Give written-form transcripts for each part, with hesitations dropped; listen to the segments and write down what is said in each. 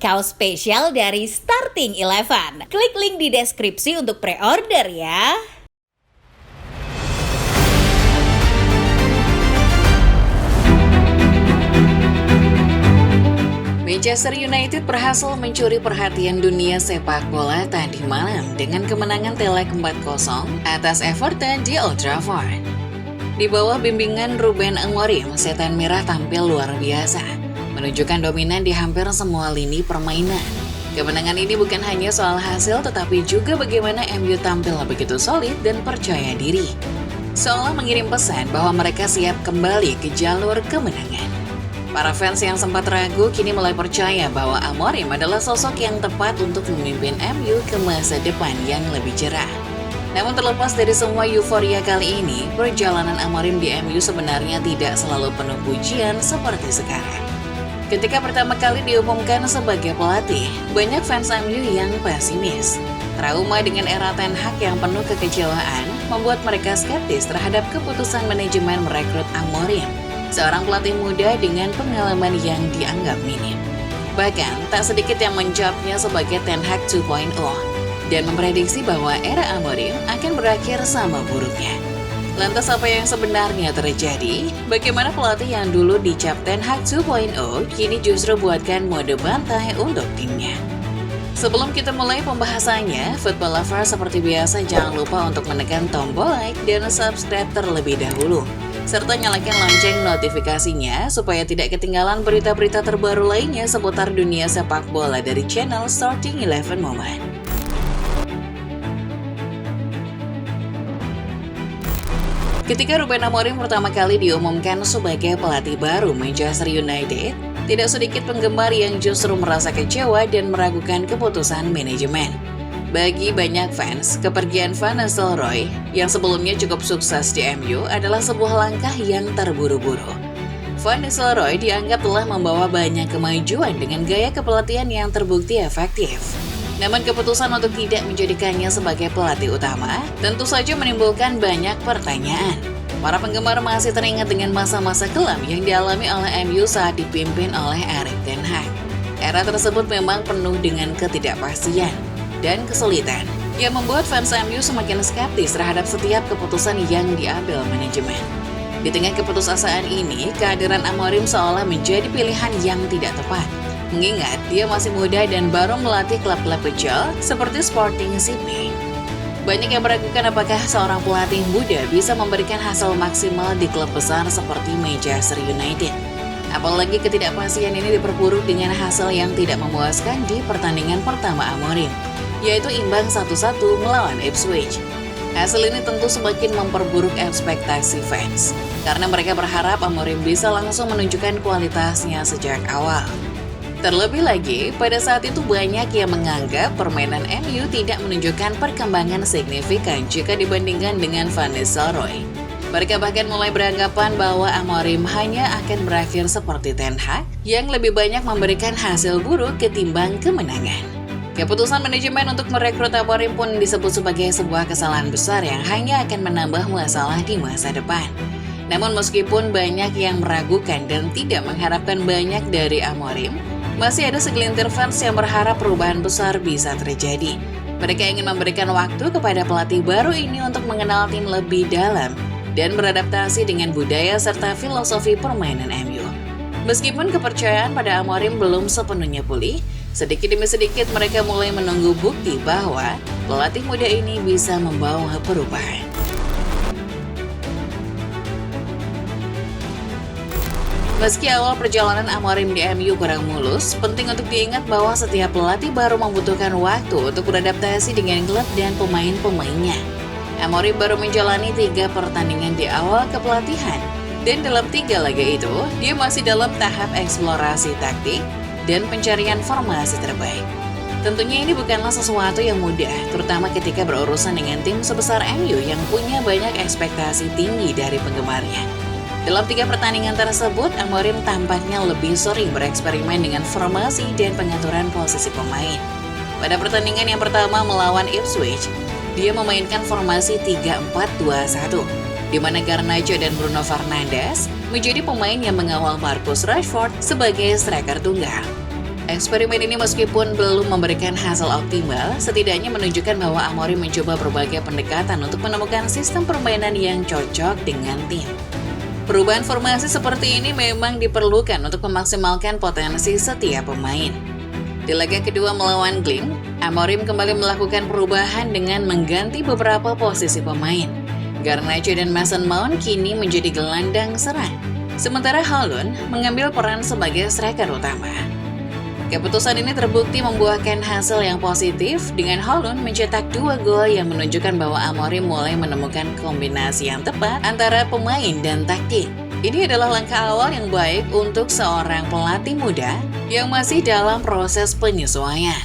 kaos spesial dari Starting Eleven. Klik link di deskripsi untuk pre-order ya. Manchester United berhasil mencuri perhatian dunia sepak bola tadi malam dengan kemenangan telak 4-0 atas Everton di Old Trafford. Di bawah bimbingan Ruben Amorim, setan merah tampil luar biasa, menunjukkan dominan di hampir semua lini permainan. Kemenangan ini bukan hanya soal hasil, tetapi juga bagaimana MU tampil begitu solid dan percaya diri, seolah mengirim pesan bahwa mereka siap kembali ke jalur kemenangan. Para fans yang sempat ragu kini mulai percaya bahwa Amorim adalah sosok yang tepat untuk memimpin MU ke masa depan yang lebih cerah. Namun terlepas dari semua euforia kali ini, perjalanan Amorim di MU sebenarnya tidak selalu penuh pujian seperti sekarang. Ketika pertama kali diumumkan sebagai pelatih, banyak fans MU yang pesimis. Trauma dengan era Ten Hag yang penuh kekecewaan membuat mereka skeptis terhadap keputusan manajemen merekrut Amorim, seorang pelatih muda dengan pengalaman yang dianggap minim. Bahkan, tak sedikit yang mencapnya sebagai Ten Hag 2.0 dan memprediksi bahwa era Amorim akan berakhir sama buruknya. Lantas apa yang sebenarnya terjadi? Bagaimana pelatih yang dulu dicap Ten Hag 2.0 kini justru buatkan mode bantai untuk timnya? Sebelum kita mulai pembahasannya, football lover seperti biasa jangan lupa untuk menekan tombol like dan subscribe terlebih dahulu, serta nyalakan lonceng notifikasinya supaya tidak ketinggalan berita-berita terbaru lainnya seputar dunia sepak bola dari channel Starting Eleven Moment. Ketika Ruben Amorim pertama kali diumumkan sebagai pelatih baru Manchester United, tidak sedikit penggemar yang justru merasa kecewa dan meragukan keputusan manajemen. Bagi banyak fans, kepergian Van Nistelrooy yang sebelumnya cukup sukses di MU adalah sebuah langkah yang terburu-buru. Van Nistelrooy dianggap telah membawa banyak kemajuan dengan gaya kepelatihan yang terbukti efektif. Namun keputusan untuk tidak menjadikannya sebagai pelatih utama tentu saja menimbulkan banyak pertanyaan. Para penggemar masih teringat dengan masa-masa kelam yang dialami oleh MU saat dipimpin oleh Erik ten Hag. Era tersebut memang penuh dengan ketidakpastian dan kesulitan yang membuat fans MU semakin skeptis terhadap setiap keputusan yang diambil manajemen. Di tengah keputusasaan ini, kehadiran Amorim seolah menjadi pilihan yang tidak tepat, mengingat dia masih muda dan baru melatih klub-klub kecil seperti Sporting Sydney. Banyak yang meragukan apakah seorang pelatih muda bisa memberikan hasil maksimal di klub besar seperti Manchester United. Apalagi ketidakpastian ini diperburuk dengan hasil yang tidak memuaskan di pertandingan pertama Amorim, yaitu imbang 1-1 melawan Ipswich. Hasil ini tentu semakin memperburuk ekspektasi fans, karena mereka berharap Amorim bisa langsung menunjukkan kualitasnya sejak awal. Terlebih lagi, pada saat itu banyak yang menganggap permainan MU tidak menunjukkan perkembangan signifikan jika dibandingkan dengan Van Nistelrooy. Mereka bahkan mulai beranggapan bahwa Amorim hanya akan berakhir seperti Ten Hag yang lebih banyak memberikan hasil buruk ketimbang kemenangan. Keputusan manajemen untuk merekrut Amorim pun disebut sebagai sebuah kesalahan besar yang hanya akan menambah masalah di masa depan. Namun meskipun banyak yang meragukan dan tidak mengharapkan banyak dari Amorim, masih ada segelintir fans yang berharap perubahan besar bisa terjadi. Mereka ingin memberikan waktu kepada pelatih baru ini untuk mengenal tim lebih dalam dan beradaptasi dengan budaya serta filosofi permainan MU. Meskipun kepercayaan pada Amorim belum sepenuhnya pulih, sedikit demi sedikit mereka mulai menunggu bukti bahwa pelatih muda ini bisa membawa perubahan. Meski awal perjalanan Amorim di MU kurang mulus, penting untuk diingat bahwa setiap pelatih baru membutuhkan waktu untuk beradaptasi dengan klub dan pemain-pemainnya. Amorim baru menjalani 3 pertandingan di awal kepelatihan, dan dalam 3 laga itu, dia masih dalam tahap eksplorasi taktik dan pencarian formasi terbaik. Tentunya ini bukanlah sesuatu yang mudah, terutama ketika berurusan dengan tim sebesar MU yang punya banyak ekspektasi tinggi dari penggemarnya. Dalam 3 pertandingan tersebut, Amorim tampaknya lebih sering bereksperimen dengan formasi dan pengaturan posisi pemain. Pada pertandingan yang pertama melawan Ipswich, dia memainkan formasi 3-4-2-1, di mana Garnacho dan Bruno Fernandes menjadi pemain yang mengawal Marcus Rashford sebagai striker tunggal. Eksperimen ini meskipun belum memberikan hasil optimal, setidaknya menunjukkan bahwa Amorim mencoba berbagai pendekatan untuk menemukan sistem permainan yang cocok dengan tim. Perubahan formasi seperti ini memang diperlukan untuk memaksimalkan potensi setiap pemain. Di laga kedua melawan Glim, Amorim kembali melakukan perubahan dengan mengganti beberapa posisi pemain. Garnacho dan Mason Mount kini menjadi gelandang serang, sementara Holund mengambil peran sebagai striker utama. Keputusan ini terbukti membuahkan hasil yang positif dengan Holund mencetak 2 gol yang menunjukkan bahwa Amorim mulai menemukan kombinasi yang tepat antara pemain dan taktik. Ini adalah langkah awal yang baik untuk seorang pelatih muda yang masih dalam proses penyesuaian.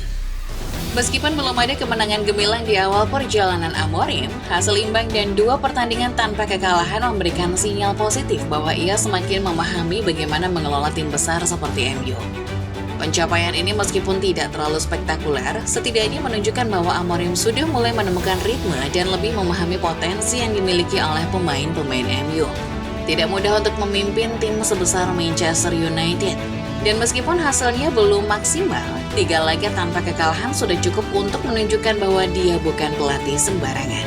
Meskipun belum ada kemenangan gemilang di awal perjalanan Amorim, hasil imbang dan 2 pertandingan tanpa kekalahan memberikan sinyal positif bahwa ia semakin memahami bagaimana mengelola tim besar seperti MU. Pencapaian ini meskipun tidak terlalu spektakuler, setidaknya menunjukkan bahwa Amorim sudah mulai menemukan ritme dan lebih memahami potensi yang dimiliki oleh pemain-pemain MU. Tidak mudah untuk memimpin tim sebesar Manchester United. Dan meskipun hasilnya belum maksimal, 3 laga tanpa kekalahan sudah cukup untuk menunjukkan bahwa dia bukan pelatih sembarangan.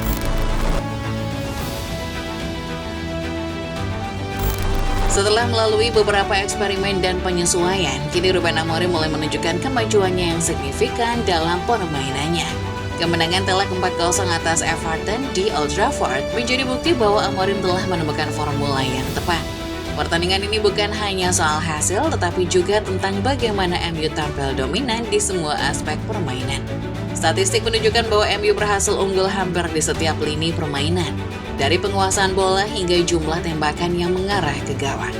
Setelah melalui beberapa eksperimen dan penyesuaian, kini Ruben Amorim mulai menunjukkan kemajuannya yang signifikan dalam permainannya. Kemenangan telak 4-0 atas Everton di Old Trafford menjadi bukti bahwa Amorim telah menemukan formula yang tepat. Pertandingan ini bukan hanya soal hasil, tetapi juga tentang bagaimana MU tampil dominan di semua aspek permainan. Statistik menunjukkan bahwa MU berhasil unggul hampir di setiap lini permainan, dari penguasaan bola hingga jumlah tembakan yang mengarah ke gawang.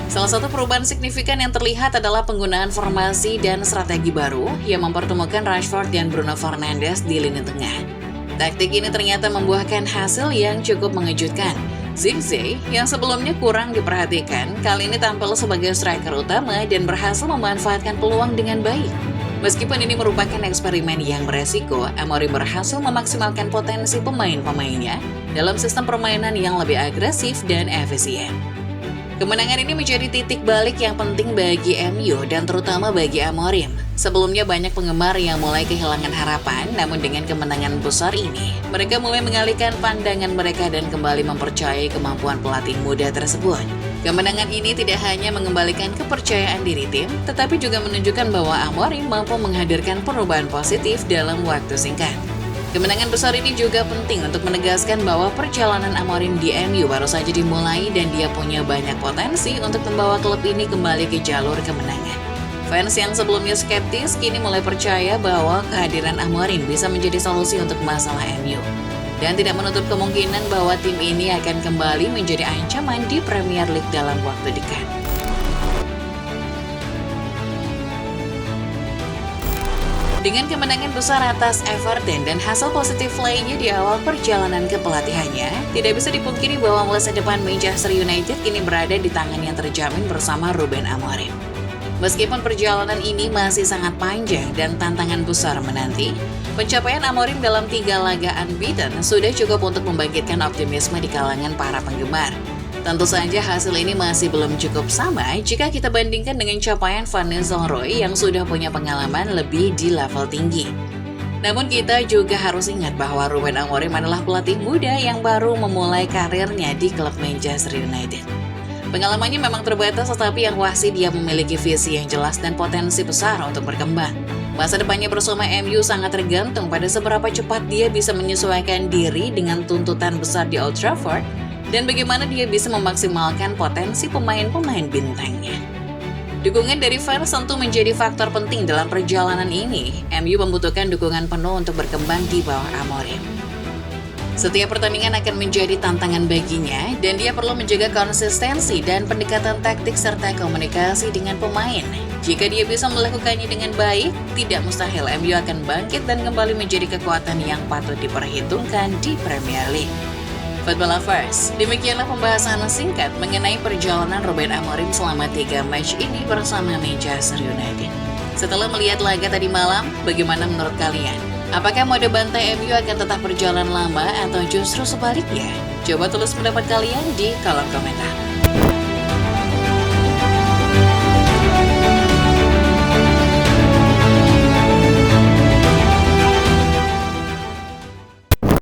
Salah satu perubahan signifikan yang terlihat adalah penggunaan formasi dan strategi baru yang mempertemukan Rashford dan Bruno Fernandes di lini tengah. Taktik ini ternyata membuahkan hasil yang cukup mengejutkan. Zirkzee yang sebelumnya kurang diperhatikan, kali ini tampil sebagai striker utama dan berhasil memanfaatkan peluang dengan baik. Meskipun ini merupakan eksperimen yang beresiko, Amorim berhasil memaksimalkan potensi pemain-pemainnya dalam sistem permainan yang lebih agresif dan efisien. Kemenangan ini menjadi titik balik yang penting bagi MU dan terutama bagi Amorim. Sebelumnya banyak penggemar yang mulai kehilangan harapan, namun dengan kemenangan besar ini, mereka mulai mengalihkan pandangan mereka dan kembali mempercayai kemampuan pelatih muda tersebut. Kemenangan ini tidak hanya mengembalikan kepercayaan diri tim, tetapi juga menunjukkan bahwa Amorim mampu menghadirkan perubahan positif dalam waktu singkat. Kemenangan besar ini juga penting untuk menegaskan bahwa perjalanan Amorim di MU baru saja dimulai dan dia punya banyak potensi untuk membawa klub ini kembali ke jalur kemenangan. Fans yang sebelumnya skeptis kini mulai percaya bahwa kehadiran Amorim bisa menjadi solusi untuk masalah MU. Dan tidak menutup kemungkinan bahwa tim ini akan kembali menjadi ancaman di Premier League dalam waktu dekat. Dengan kemenangan besar atas Everton dan hasil positif lainnya di awal perjalanan kepelatihannya, tidak bisa dipungkiri bahwa masa depan Manchester United kini berada di tangan yang terjamin bersama Ruben Amorim. Meskipun perjalanan ini masih sangat panjang dan tantangan besar menanti, pencapaian Amorim dalam 3 laga unbeaten sudah cukup untuk membangkitkan optimisme di kalangan para penggemar. Tentu saja hasil ini masih belum cukup sama jika kita bandingkan dengan capaian Van Nistelrooy yang sudah punya pengalaman lebih di level tinggi. Namun kita juga harus ingat bahwa Ruben Amorim adalah pelatih muda yang baru memulai karirnya di klub Manchester United. Pengalamannya memang terbatas, tetapi yang pasti dia memiliki visi yang jelas dan potensi besar untuk berkembang. Masa depannya bersama MU sangat tergantung pada seberapa cepat dia bisa menyesuaikan diri dengan tuntutan besar di Old Trafford dan bagaimana dia bisa memaksimalkan potensi pemain-pemain bintangnya. Dukungan dari fans tentu menjadi faktor penting dalam perjalanan ini. MU membutuhkan dukungan penuh untuk berkembang di bawah Amorim. Setiap pertandingan akan menjadi tantangan baginya dan dia perlu menjaga konsistensi dan pendekatan taktik serta komunikasi dengan pemain. Jika dia bisa melakukannya dengan baik, tidak mustahil MU akan bangkit dan kembali menjadi kekuatan yang patut diperhitungkan di Premier League. Football Lovers, demikianlah pembahasan singkat mengenai perjalanan Ruben Amorim selama 3 match ini bersama Manchester United. Setelah melihat laga tadi malam, bagaimana menurut kalian? Apakah mode bantai MU akan tetap berjalan lama atau justru sebaliknya? Coba tulis pendapat kalian di kolom komentar.